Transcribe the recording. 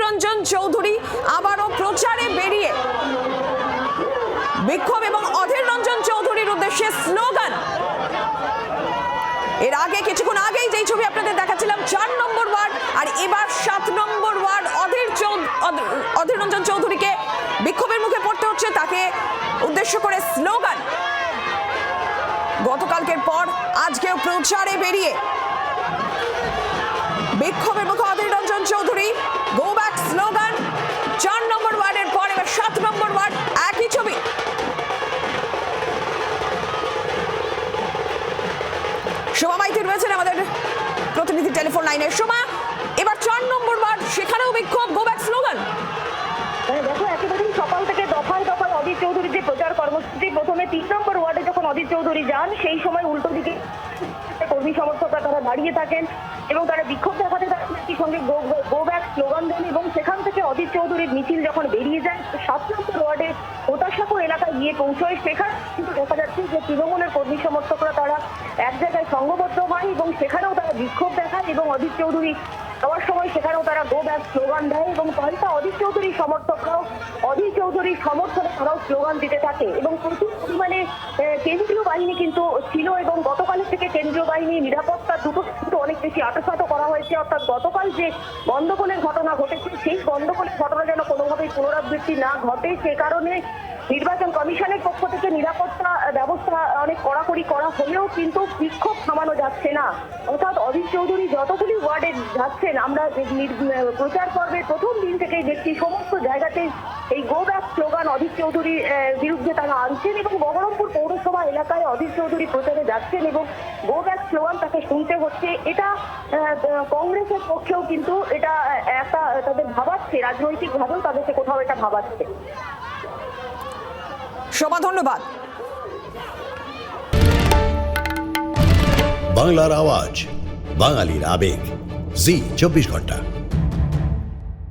রঞ্জন চৌধুরী আবারও প্রচারে বেরিয়ে বিক্ষোভ এবং অধীর রঞ্জন চৌধুরীর উদ্দেশ্যে স্লোগান। এর আগে কিছুক্ষণ আগেই যেই ছবি আপনাদের দেখাচ্ছিলাম 4 নম্বর ওয়ার্ড, আর এবার 7 নম্বর ওয়ার্ড অধীর রঞ্জন চৌধুরীকে বিক্ষোভের মুখে পড়তে হচ্ছে, তাকে উদ্দেশ্য করে স্লোগান। গতকালকের পর আজকেও প্রচারে বেরিয়ে বিক্ষোভের মুখে Adhir Ranjan Chowdhury, go back slogan. 4 number ওয়ার্ডের পর এবার 7 নম্বর ওয়ার্ড, একই ছবি। সোমা মাইতি রয়েছেন আমাদের প্রতিনিধি টেলিফোন লাইনে। সোমা, এবার 4 নম্বর ওয়ার্ড, সেখানেও বিক্ষোভ, গো ব্যাক স্লোগান। দেখো, একেবারেই সকাল থেকে দফায় দফায় অধীর চৌধুরীর যে প্রচার কর্মসূচি, প্রথমে 3 নম্বর ওয়ার্ডে যখন অধীর চৌধুরী যান, সেই সময় উল্টো দিকে কর্মী সমর্থকরা তারা দাঁড়িয়ে থাকেন এবং তারা বিক্ষোভ দেখাতে থাকেন, একই সঙ্গে গো ব্যাক স্লোগান দেন। এবং সেখান থেকে অধীর চৌধুরীর মিছিল যখন বেরিয়ে যায় 7 নম্বর ওয়ার্ডে ওতাসাপুর এলাকায় গিয়ে পৌঁছয়, সেখানে কিন্তু দেখা যাচ্ছে যে তৃণমূলের কর্মী সমর্থকরা তারা এক জায়গায় সংঘবদ্ধ হয় এবং সেখানেও তারা বিক্ষোভ দেখায় এবং অধীর চৌধুরী যাওয়ার সময় সেখানেও তারা গো ব্যাক স্লোগান দেয় এবং পাল্টা অধীর চৌধুরীর সমর্থকরাও অধীর চৌধুরীর সমর্থনে তারাও স্লোগান দিতে থাকে। এবং প্রচুর পরিমাণে কেন্দ্রীয় বাহিনী কিন্তু ছিল এবং গতকালের থেকে কেন্দ্রীয় বাহিনী নিরাপত্তা দুটো কিন্তু অনেক বেশি আঁটসাঁট করা হয়েছে। অর্থাৎ গতকাল যে গন্ডগোলের ঘটনা ঘটেছে, সেই গন্ডগোলের ঘটনা যেন কোনোভাবেই পুনরাবৃত্তি না ঘটে, সে কারণে নির্বাচন কমিশনের পক্ষ থেকে নিরাপত্তা ব্যবস্থা অনেক কড়াকড়ি করা হলেও কিন্তু বিক্ষোভ থামানো যাচ্ছে না। অর্থাৎ অধীর চৌধুরী যতগুলি ওয়ার্ডে যাচ্ছেন, আমরা প্রচার পর্বের প্রথম দিন থেকেই দেখছি সমস্ত জায়গাতেই এই গো ব্যাক স্লোগান অধীর চৌধুরীর বিরুদ্ধে তারা আনছেন এবং বহরমপুর পৌরসভা এলাকায় অধীর চৌধুরী প্রচারে যাচ্ছেন এবং গো ব্যাক স্লোগান তাকে শুনতে হচ্ছে। এটা কংগ্রেসের পক্ষেও কিন্তু এটা একটা তাদের ভাবাচ্ছে, রাজনৈতিকভাবেও তাদেরকে কোথাও এটা ভাবাচ্ছে। শোভা, ধন্যবাদ। বাংলার আওয়াজ, বাঙালির আবেগ, জি 24 ঘন্টা।